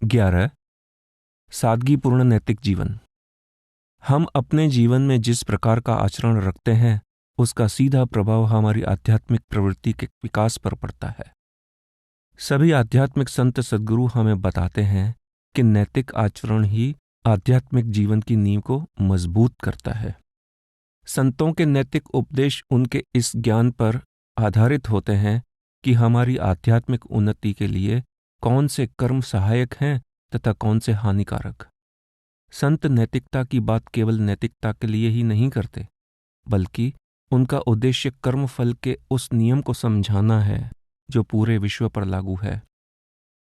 11. सादगीपूर्ण नैतिक जीवन। हम अपने जीवन में जिस प्रकार का आचरण रखते हैं उसका सीधा प्रभाव हमारी आध्यात्मिक प्रवृत्ति के विकास पर पड़ता है। सभी आध्यात्मिक संत सद्गुरु हमें बताते हैं कि नैतिक आचरण ही आध्यात्मिक जीवन की नींव को मजबूत करता है। संतों के नैतिक उपदेश उनके इस ज्ञान पर आधारित होते हैं कि हमारी आध्यात्मिक उन्नति के लिए कौन से कर्म सहायक हैं तथा कौन से हानिकारक। संत नैतिकता की बात केवल नैतिकता के लिए ही नहीं करते, बल्कि उनका उद्देश्य कर्मफल के उस नियम को समझाना है जो पूरे विश्व पर लागू है।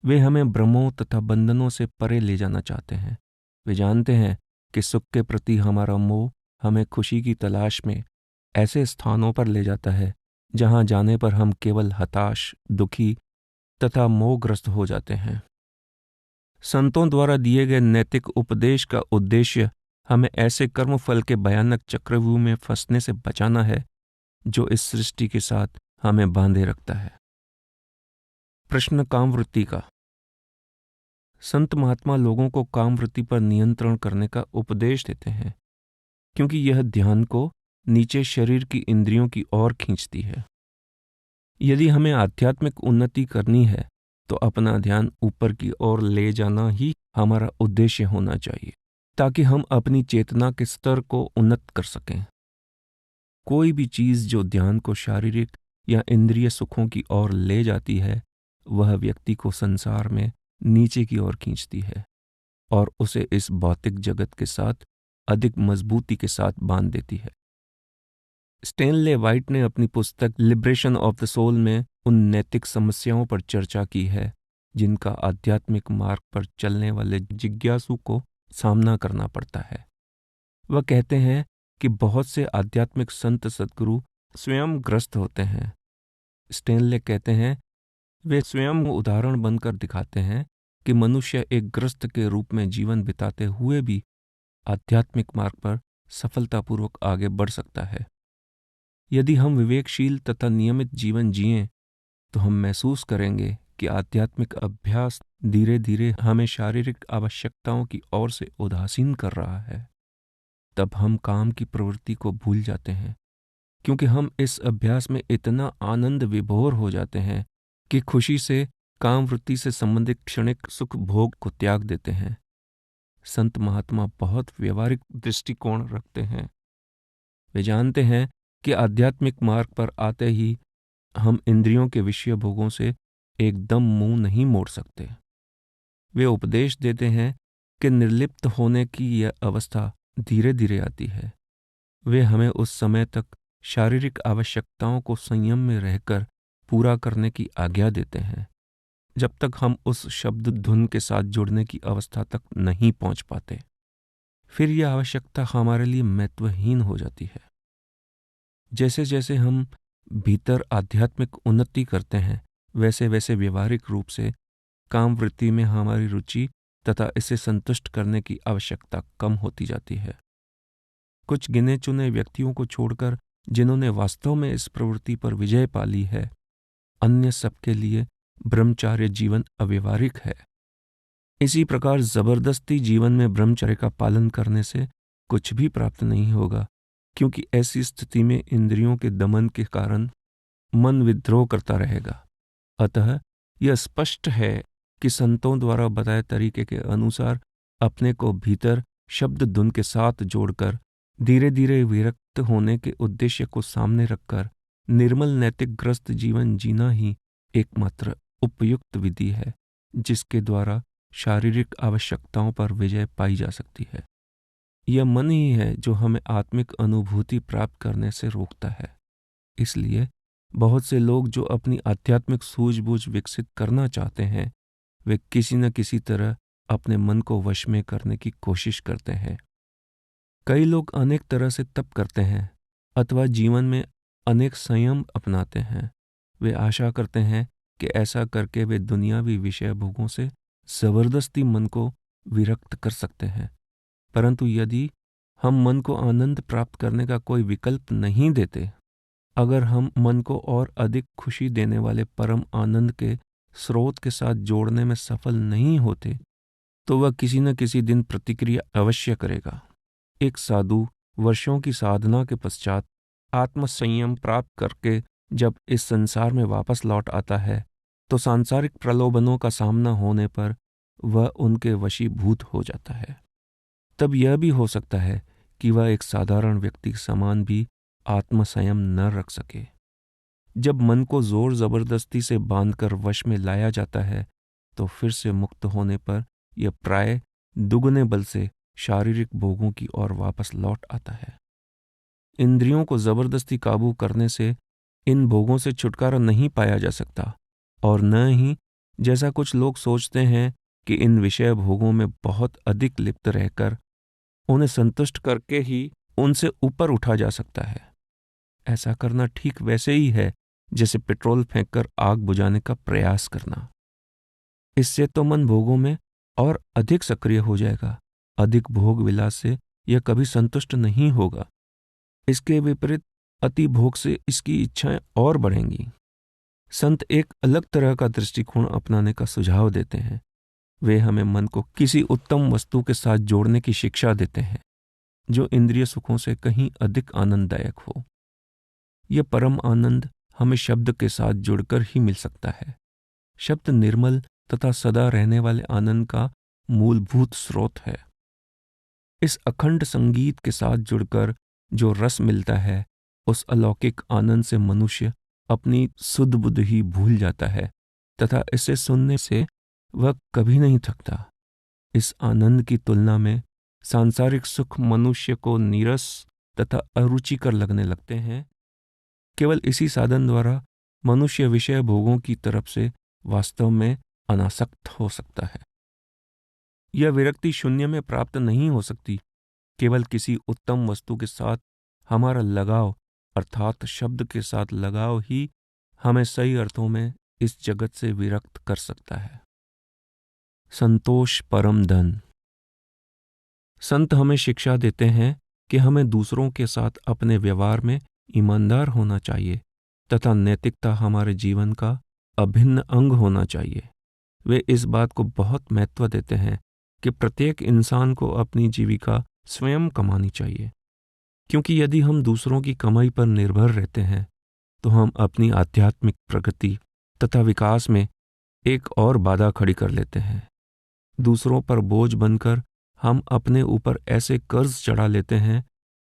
वे हमें भ्रमों तथा बंधनों से परे ले जाना चाहते हैं। वे जानते हैं कि सुख के प्रति हमारा मोह हमें खुशी की तलाश में ऐसे स्थानों पर ले जाता है जहां जाने पर हम केवल हताश, दुखी तथा मोहग्रस्त हो जाते हैं। संतों द्वारा दिए गए नैतिक उपदेश का उद्देश्य हमें ऐसे कर्मफल के भयानक चक्रव्यूह में फंसने से बचाना है जो इस सृष्टि के साथ हमें बांधे रखता है। प्रश्न कामवृत्ति का। संत महात्मा लोगों को कामवृत्ति पर नियंत्रण करने का उपदेश देते हैं, क्योंकि यह ध्यान को नीचे शरीर की इंद्रियों की ओर खींचती है। यदि हमें आध्यात्मिक उन्नति करनी है तो अपना ध्यान ऊपर की ओर ले जाना ही हमारा उद्देश्य होना चाहिए, ताकि हम अपनी चेतना के स्तर को उन्नत कर सकें। कोई भी चीज जो ध्यान को शारीरिक या इंद्रिय सुखों की ओर ले जाती है, वह व्यक्ति को संसार में नीचे की ओर खींचती है और उसे इस भौतिक जगत के साथ अधिक मजबूती के साथ बांध देती है। स्टेनले व्हाइट ने अपनी पुस्तक लिबरेशन ऑफ द सोल में उन नैतिक समस्याओं पर चर्चा की है जिनका आध्यात्मिक मार्ग पर चलने वाले जिज्ञासु को सामना करना पड़ता है। वह कहते हैं कि बहुत से आध्यात्मिक संत सद्गुरु स्वयं ग्रस्त होते हैं। स्टेनले कहते हैं, वे स्वयं उदाहरण बनकर दिखाते हैं कि मनुष्य एक ग्रस्त के रूप में जीवन बिताते हुए भी आध्यात्मिक मार्ग पर सफलतापूर्वक आगे बढ़ सकता है। यदि हम विवेकशील तथा नियमित जीवन जिएं तो हम महसूस करेंगे कि आध्यात्मिक अभ्यास धीरे धीरे हमें शारीरिक आवश्यकताओं की ओर से उदासीन कर रहा है। तब हम काम की प्रवृत्ति को भूल जाते हैं, क्योंकि हम इस अभ्यास में इतना आनंद विभोर हो जाते हैं कि खुशी से कामवृत्ति से संबंधित क्षणिक सुख भोग को त्याग देते हैं। संत महात्मा बहुत व्यवहारिक दृष्टिकोण रखते हैं। वे जानते हैं कि आध्यात्मिक मार्ग पर आते ही हम इंद्रियों के विषय भोगों से एकदम मुंह नहीं मोड़ सकते। वे उपदेश देते हैं कि निर्लिप्त होने की यह अवस्था धीरे धीरे आती है। वे हमें उस समय तक शारीरिक आवश्यकताओं को संयम में रहकर पूरा करने की आज्ञा देते हैं जब तक हम उस शब्द धुन के साथ जुड़ने की अवस्था तक नहीं पहुंच पाते। फिर यह आवश्यकता हमारे लिए महत्वहीन हो जाती है। जैसे जैसे हम भीतर आध्यात्मिक उन्नति करते हैं, वैसे वैसे व्यवहारिक रूप से कामवृत्ति में हमारी रुचि तथा इसे संतुष्ट करने की आवश्यकता कम होती जाती है। कुछ गिने चुने व्यक्तियों को छोड़कर जिन्होंने वास्तव में इस प्रवृत्ति पर विजय पा ली है, अन्य सबके लिए ब्रह्मचार्य जीवन अव्यवहारिक है। इसी प्रकार जबरदस्ती जीवन में ब्रह्मचर्य का पालन करने से कुछ भी प्राप्त नहीं होगा, क्योंकि ऐसी स्थिति में इंद्रियों के दमन के कारण मन विद्रोह करता रहेगा। अतः यह स्पष्ट है कि संतों द्वारा बताए तरीके के अनुसार अपने को भीतर शब्द धुन के साथ जोड़कर धीरे धीरे विरक्त होने के उद्देश्य को सामने रखकर निर्मल नैतिक ग्रस्त जीवन जीना ही एकमात्र उपयुक्त विधि है जिसके द्वारा शारीरिक आवश्यकताओं पर विजय पाई जा सकती है। यह मन ही है जो हमें आत्मिक अनुभूति प्राप्त करने से रोकता है। इसलिए बहुत से लोग जो अपनी आध्यात्मिक सूझबूझ विकसित करना चाहते हैं, वे किसी न किसी तरह अपने मन को वश में करने की कोशिश करते हैं। कई लोग अनेक तरह से तप करते हैं अथवा जीवन में अनेक संयम अपनाते हैं। वे आशा करते हैं कि ऐसा करके वे दुनियावी विषय भोगों से जबरदस्ती मन को विरक्त कर सकते हैं। परंतु यदि हम मन को आनंद प्राप्त करने का कोई विकल्प नहीं देते, अगर हम मन को और अधिक खुशी देने वाले परम आनंद के स्रोत के साथ जोड़ने में सफल नहीं होते, तो वह किसी न किसी दिन प्रतिक्रिया अवश्य करेगा। एक साधु वर्षों की साधना के पश्चात आत्मसंयम प्राप्त करके जब इस संसार में वापस लौट आता है तो सांसारिक प्रलोभनों का सामना होने पर वह उनके वशीभूत हो जाता है। तब यह भी हो सकता है कि वह एक साधारण व्यक्ति के समान भी आत्मसंयम न रख सके। जब मन को जोर जबरदस्ती से बांधकर वश में लाया जाता है तो फिर से मुक्त होने पर यह प्राय दुगने बल से शारीरिक भोगों की ओर वापस लौट आता है। इंद्रियों को जबरदस्ती काबू करने से इन भोगों से छुटकारा नहीं पाया जा सकता, और न ही जैसा कुछ लोग सोचते हैं कि इन विषय भोगों में बहुत अधिक लिप्त रहकर उन्हें संतुष्ट करके ही उनसे ऊपर उठा जा सकता है। ऐसा करना ठीक वैसे ही है जैसे पेट्रोल फेंककर आग बुझाने का प्रयास करना। इससे तो मन भोगों में और अधिक सक्रिय हो जाएगा। अधिक भोग विलास से यह कभी संतुष्ट नहीं होगा। इसके विपरीत अति भोग से इसकी इच्छाएं और बढ़ेंगी। संत एक अलग तरह का दृष्टिकोण अपनाने का सुझाव देते हैं। वे हमें मन को किसी उत्तम वस्तु के साथ जोड़ने की शिक्षा देते हैं जो इंद्रिय सुखों से कहीं अधिक आनंददायक हो। यह परम आनंद हमें शब्द के साथ जुड़कर ही मिल सकता है। शब्द निर्मल तथा सदा रहने वाले आनंद का मूलभूत स्रोत है। इस अखंड संगीत के साथ जुड़कर जो रस मिलता है, उस अलौकिक आनंद से मनुष्य अपनी सुध बुध ही भूल जाता है तथा इसे सुनने से वह कभी नहीं थकता। इस आनंद की तुलना में सांसारिक सुख मनुष्य को नीरस तथा अरुचिकर लगने लगते हैं। केवल इसी साधन द्वारा मनुष्य विषय भोगों की तरफ से वास्तव में अनासक्त हो सकता है। यह विरक्ति शून्य में प्राप्त नहीं हो सकती। केवल किसी उत्तम वस्तु के साथ हमारा लगाव अर्थात शब्द के साथ लगाव ही हमें सही अर्थों में इस जगत से विरक्त कर सकता है। संतोष परम धन। संत हमें शिक्षा देते हैं कि हमें दूसरों के साथ अपने व्यवहार में ईमानदार होना चाहिए तथा नैतिकता हमारे जीवन का अभिन्न अंग होना चाहिए। वे इस बात को बहुत महत्व देते हैं कि प्रत्येक इंसान को अपनी जीविका स्वयं कमानी चाहिए, क्योंकि यदि हम दूसरों की कमाई पर निर्भर रहते हैं तो हम अपनी आध्यात्मिक प्रगति तथा विकास में एक और बाधा खड़ी कर लेते हैं। दूसरों पर बोझ बनकर हम अपने ऊपर ऐसे कर्ज चढ़ा लेते हैं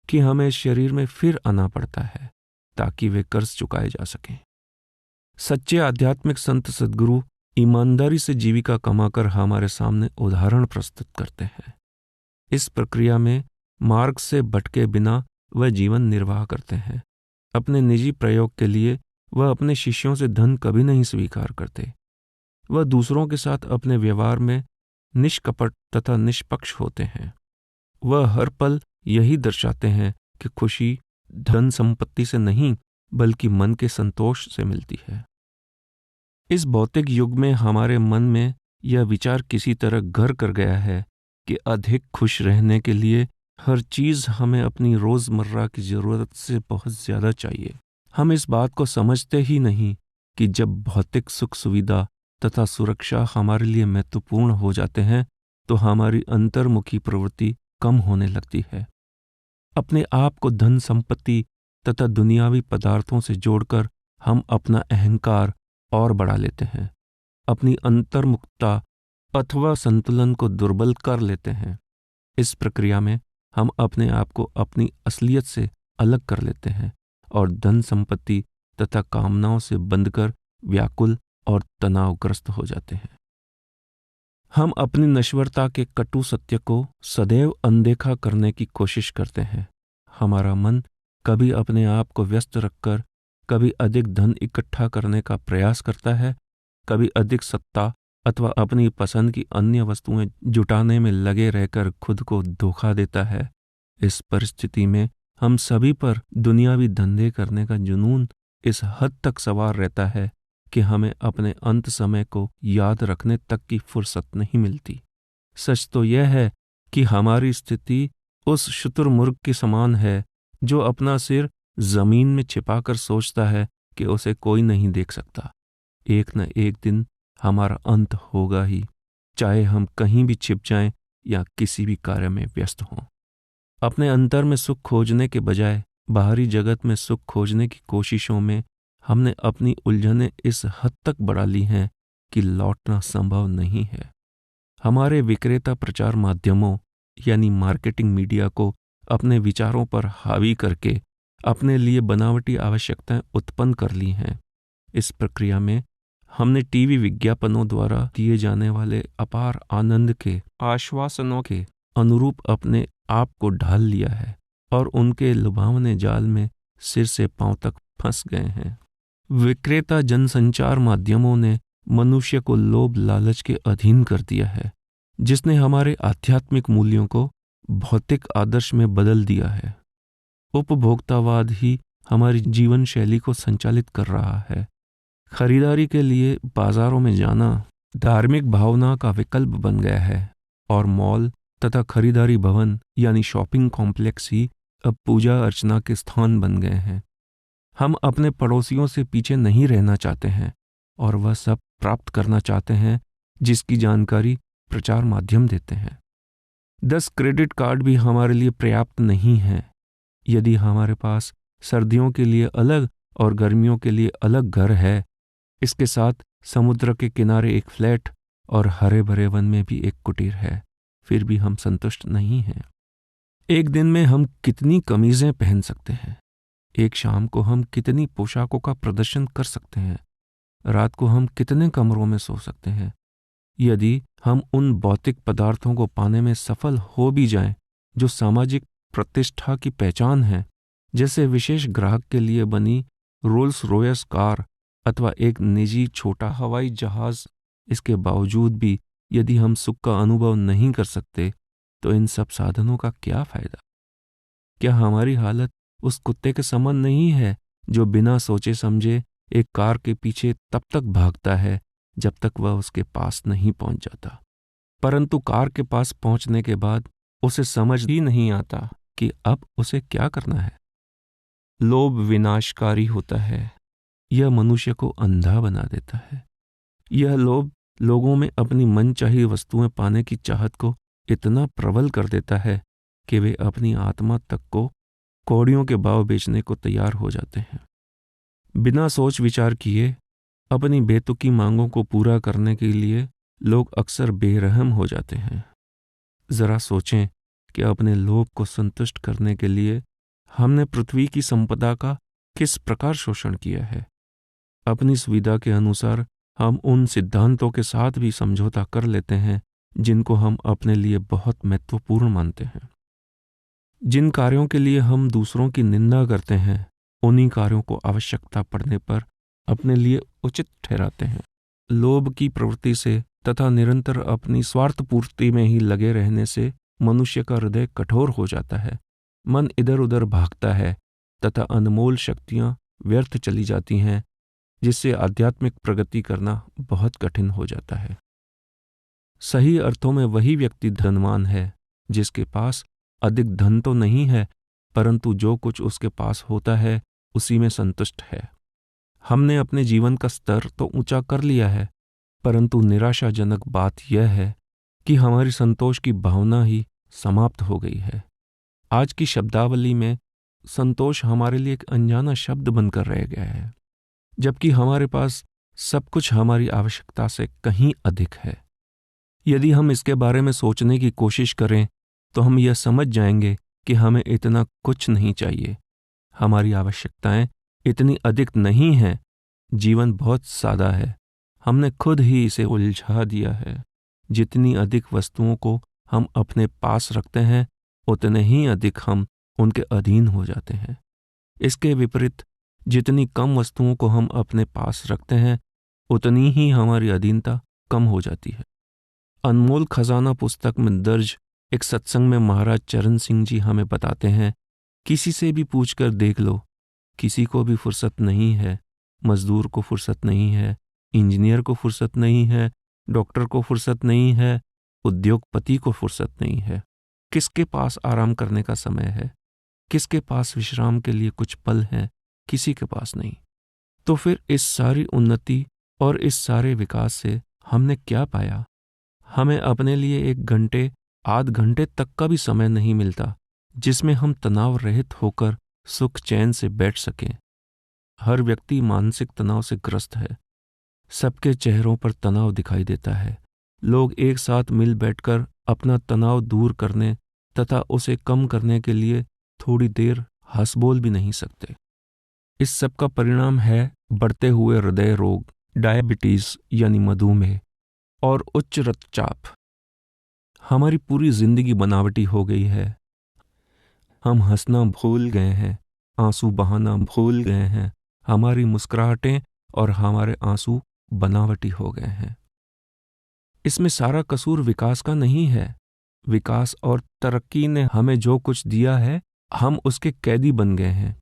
कि हमें शरीर में फिर आना पड़ता है ताकि वे कर्ज चुकाए जा सकें। सच्चे आध्यात्मिक संत सद्गुरु ईमानदारी से जीविका कमाकर हमारे सामने उदाहरण प्रस्तुत करते हैं। इस प्रक्रिया में मार्ग से भटके बिना वह जीवन निर्वाह करते हैं। अपने निजी प्रयोग के लिए वह अपने शिष्यों से धन कभी नहीं स्वीकार करते। वह दूसरों के साथ अपने व्यवहार में निष्कपट तथा निष्पक्ष होते हैं। वह हर पल यही दर्शाते हैं कि खुशी धन संपत्ति से नहीं बल्कि मन के संतोष से मिलती है। इस भौतिक युग में हमारे मन में यह विचार किसी तरह घर कर गया है कि अधिक खुश रहने के लिए हर चीज हमें अपनी रोजमर्रा की जरूरत से बहुत ज्यादा चाहिए। हम इस बात को समझते ही नहीं कि जब भौतिक सुख सुविधा तथा सुरक्षा हमारे लिए महत्वपूर्ण हो जाते हैं तो हमारी अंतर्मुखी प्रवृत्ति कम होने लगती है। अपने आप को धन संपत्ति तथा दुनियावी पदार्थों से जोड़कर हम अपना अहंकार और बढ़ा लेते हैं। अपनी अंतर्मुखता अथवा संतुलन को दुर्बल कर लेते हैं। इस प्रक्रिया में हम अपने आप को अपनी असलियत से अलग कर लेते हैं और धन संपत्ति तथा कामनाओं से बंधकर व्याकुल और तनावग्रस्त हो जाते हैं। हम अपनी नश्वरता के कटु सत्य को सदैव अनदेखा करने की कोशिश करते हैं। हमारा मन कभी अपने आप को व्यस्त रखकर कभी अधिक धन इकट्ठा करने का प्रयास करता है, कभी अधिक सत्ता अथवा अपनी पसंद की अन्य वस्तुएं जुटाने में लगे रहकर खुद को धोखा देता है। इस परिस्थिति में हम सभी पर दुनियावी धंधे करने का जुनून इस हद तक सवार रहता है कि हमें अपने अंत समय को याद रखने तक की फुर्सत नहीं मिलती। सच तो यह है कि हमारी स्थिति उस शुतुरमुर्ग के समान है जो अपना सिर जमीन में छिपाकर सोचता है कि उसे कोई नहीं देख सकता। एक न एक दिन हमारा अंत होगा ही। चाहे हम कहीं भी छिप जाएं या किसी भी कार्य में व्यस्त हों। अपने अंतर में सुख खोजने के बजाय बाहरी जगत में सुख खोजने की कोशिशों में हमने अपनी उलझनें इस हद तक बढ़ा ली हैं कि लौटना संभव नहीं है। हमारे विक्रेता प्रचार माध्यमों यानी मार्केटिंग मीडिया को अपने विचारों पर हावी करके अपने लिए बनावटी आवश्यकताएं उत्पन्न कर ली हैं। इस प्रक्रिया में हमने टीवी विज्ञापनों द्वारा दिए जाने वाले अपार आनंद के आश्वासनों के अनुरूप अपने आप को ढाल लिया है और उनके लुभावने जाल में सिर से पांव तक फंस गए हैं। विक्रेता जनसंचार माध्यमों ने मनुष्य को लोभ लालच के अधीन कर दिया है, जिसने हमारे आध्यात्मिक मूल्यों को भौतिक आदर्श में बदल दिया है। उपभोक्तावाद ही हमारी जीवन शैली को संचालित कर रहा है। खरीदारी के लिए बाजारों में जाना धार्मिक भावना का विकल्प बन गया है और मॉल तथा खरीदारी भवन यानी शॉपिंग कॉम्प्लेक्स ही अब पूजा अर्चना के स्थान बन गए हैं। हम अपने पड़ोसियों से पीछे नहीं रहना चाहते हैं और वह सब प्राप्त करना चाहते हैं जिसकी जानकारी प्रचार माध्यम देते हैं। 10 क्रेडिट कार्ड भी हमारे लिए पर्याप्त नहीं हैं। यदि हमारे पास सर्दियों के लिए अलग और गर्मियों के लिए अलग घर है, इसके साथ समुद्र के किनारे एक फ्लैट और हरे भरे वन में भी एक कुटीर है, फिर भी हम संतुष्ट नहीं हैं। एक दिन में हम कितनी कमीजें पहन सकते हैं, एक शाम को हम कितनी पोशाकों का प्रदर्शन कर सकते हैं, रात को हम कितने कमरों में सो सकते हैं। यदि हम उन भौतिक पदार्थों को पाने में सफल हो भी जाएं जो सामाजिक प्रतिष्ठा की पहचान है, जैसे विशेष ग्राहक के लिए बनी रोल्स रॉयस कार अथवा एक निजी छोटा हवाई जहाज, इसके बावजूद भी यदि हम सुख का अनुभव नहीं कर सकते तो इन सब साधनों का क्या फायदा? क्या हमारी हालत उस कुत्ते के समान नहीं है जो बिना सोचे समझे एक कार के पीछे तब तक भागता है जब तक वह उसके पास नहीं पहुंच जाता, परंतु कार के पास पहुंचने के बाद उसे समझ ही नहीं आता कि अब उसे क्या करना है। लोभ विनाशकारी होता है। यह मनुष्य को अंधा बना देता है। यह लोभ लोगों में अपनी मनचाही वस्तुएं पाने की चाहत को इतना प्रबल कर देता है कि वे अपनी आत्मा तक को कौड़ियों के भाव बेचने को तैयार हो जाते हैं। बिना सोच विचार किए अपनी बेतुकी मांगों को पूरा करने के लिए लोग अक्सर बेरहम हो जाते हैं। जरा सोचें कि अपने लोभ को संतुष्ट करने के लिए हमने पृथ्वी की संपदा का किस प्रकार शोषण किया है। अपनी सुविधा के अनुसार हम उन सिद्धांतों के साथ भी समझौता कर लेते हैं जिनको हम अपने लिए बहुत महत्वपूर्ण मानते हैं। जिन कार्यों के लिए हम दूसरों की निंदा करते हैं, उन्हीं कार्यों को आवश्यकता पड़ने पर अपने लिए उचित ठहराते हैं। लोभ की प्रवृत्ति से तथा निरंतर अपनी स्वार्थ पूर्ति में ही लगे रहने से मनुष्य का हृदय कठोर हो जाता है। मन इधर उधर भागता है तथा अनमोल शक्तियां व्यर्थ चली जाती हैं, जिससे आध्यात्मिक प्रगति करना बहुत कठिन हो जाता है। सही अर्थों में वही व्यक्ति धनवान है जिसके पास अधिक धन तो नहीं है, परंतु जो कुछ उसके पास होता है उसी में संतुष्ट है। हमने अपने जीवन का स्तर तो ऊंचा कर लिया है, परंतु निराशाजनक बात यह है कि हमारी संतोष की भावना ही समाप्त हो गई है। आज की शब्दावली में संतोष हमारे लिए एक अनजाना शब्द बनकर रह गया है, जबकि हमारे पास सब कुछ हमारी आवश्यकता से कहीं अधिक है। यदि हम इसके बारे में सोचने की कोशिश करें तो हम यह समझ जाएंगे कि हमें इतना कुछ नहीं चाहिए। हमारी आवश्यकताएं इतनी अधिक नहीं हैं। जीवन बहुत सादा है। हमने खुद ही इसे उलझा दिया है। जितनी अधिक वस्तुओं को हम अपने पास रखते हैं, उतने ही अधिक हम उनके अधीन हो जाते हैं। इसके विपरीत जितनी कम वस्तुओं को हम अपने पास रखते हैं, उतनी ही हमारी अधीनता कम हो जाती है। अनमोल खजाना पुस्तक में दर्ज एक सत्संग में महाराज चरण सिंह जी हमें बताते हैं, किसी से भी पूछकर देख लो, किसी को भी फुर्सत नहीं है। मजदूर को फुर्सत नहीं है, इंजीनियर को फुर्सत नहीं है, डॉक्टर को फुर्सत नहीं है, उद्योगपति को फुर्सत नहीं है। किसके पास आराम करने का समय है? किसके पास विश्राम के लिए कुछ पल हैं? किसी के पास नहीं। तो फिर इस सारी उन्नति और इस सारे विकास से हमने क्या पाया? हमें अपने लिए 1 घंटे, आध घंटे तक का भी समय नहीं मिलता जिसमें हम तनाव रहित होकर सुख चैन से बैठ सकें। हर व्यक्ति मानसिक तनाव से ग्रस्त है। सबके चेहरों पर तनाव दिखाई देता है। लोग एक साथ मिल बैठकर अपना तनाव दूर करने तथा उसे कम करने के लिए थोड़ी देर हंस बोल भी नहीं सकते। इस सब का परिणाम है बढ़ते हुए हृदय रोग, डायबिटीज यानी मधुमेह और उच्च रक्तचाप। हमारी पूरी जिंदगी बनावटी हो गई है। हम हंसना भूल गए हैं, आंसू बहाना भूल गए हैं। हमारी मुस्कुराहटें और हमारे आंसू बनावटी हो गए हैं। इसमें सारा कसूर विकास का नहीं है। विकास और तरक्की ने हमें जो कुछ दिया है, हम उसके कैदी बन गए हैं।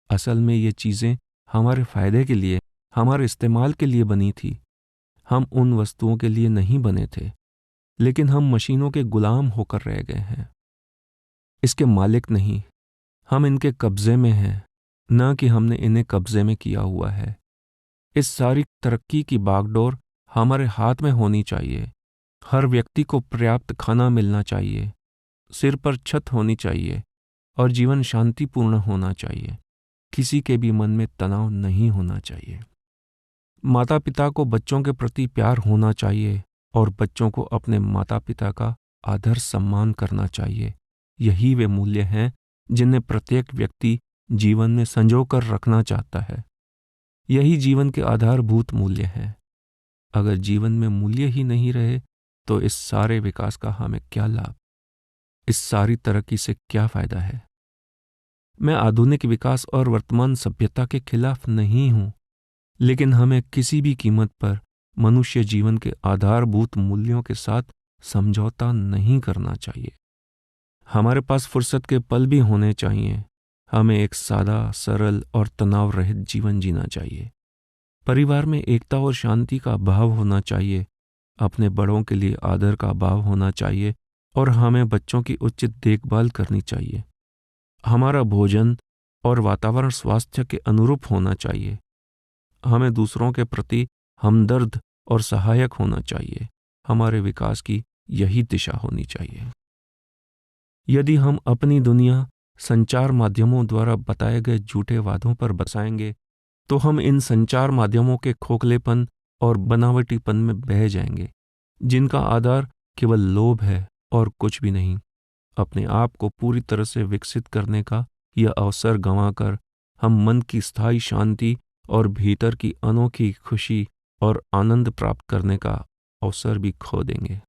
असल में ये चीजें हमारे फायदे के लिए, हमारे इस्तेमाल के लिए बनी थी। हम उन वस्तुओं के लिए नहीं बने थे, लेकिन हम मशीनों के गुलाम होकर रह गए हैं। इसके मालिक नहीं, हम इनके कब्जे में हैं, न कि हमने इन्हें कब्जे में किया हुआ है। इस सारी तरक्की की बागडोर हमारे हाथ में होनी चाहिए। हर व्यक्ति को पर्याप्त खाना मिलना चाहिए, सिर पर छत होनी चाहिए और जीवन शांतिपूर्ण होना चाहिए। किसी के भी मन में तनाव नहीं होना चाहिए। माता पिता को बच्चों के प्रति प्यार होना चाहिए और बच्चों को अपने माता पिता का आदर सम्मान करना चाहिए। यही वे मूल्य हैं जिन्हें प्रत्येक व्यक्ति जीवन में संजोकर रखना चाहता है। यही जीवन के आधारभूत मूल्य हैं। अगर जीवन में मूल्य ही नहीं रहे तो इस सारे विकास का हमें क्या लाभ, इस सारी तरक्की से क्या फायदा है। मैं आधुनिक विकास और वर्तमान सभ्यता के खिलाफ नहीं हूं, लेकिन हमें किसी भी कीमत पर मनुष्य जीवन के आधारभूत मूल्यों के साथ समझौता नहीं करना चाहिए। हमारे पास फुर्सत के पल भी होने चाहिए। हमें एक सादा, सरल और तनाव रहित जीवन जीना चाहिए। परिवार में एकता और शांति का भाव होना चाहिए। अपने बड़ों के लिए आदर का भाव होना चाहिए और हमें बच्चों की उचित देखभाल करनी चाहिए। हमारा भोजन और वातावरण स्वास्थ्य के अनुरूप होना चाहिए। हमें दूसरों के प्रति हमदर्द और सहायक होना चाहिए। हमारे विकास की यही दिशा होनी चाहिए। यदि हम अपनी दुनिया संचार माध्यमों द्वारा बताए गए झूठे वादों पर बसाएंगे तो हम इन संचार माध्यमों के खोखलेपन और बनावटीपन में बह जाएंगे, जिनका आधार केवल लोभ है और कुछ भी नहीं। अपने आप को पूरी तरह से विकसित करने का यह अवसर गंवाकर हम मन की स्थायी शांति और भीतर की अनोखी खुशी और आनंद प्राप्त करने का अवसर भी खो देंगे।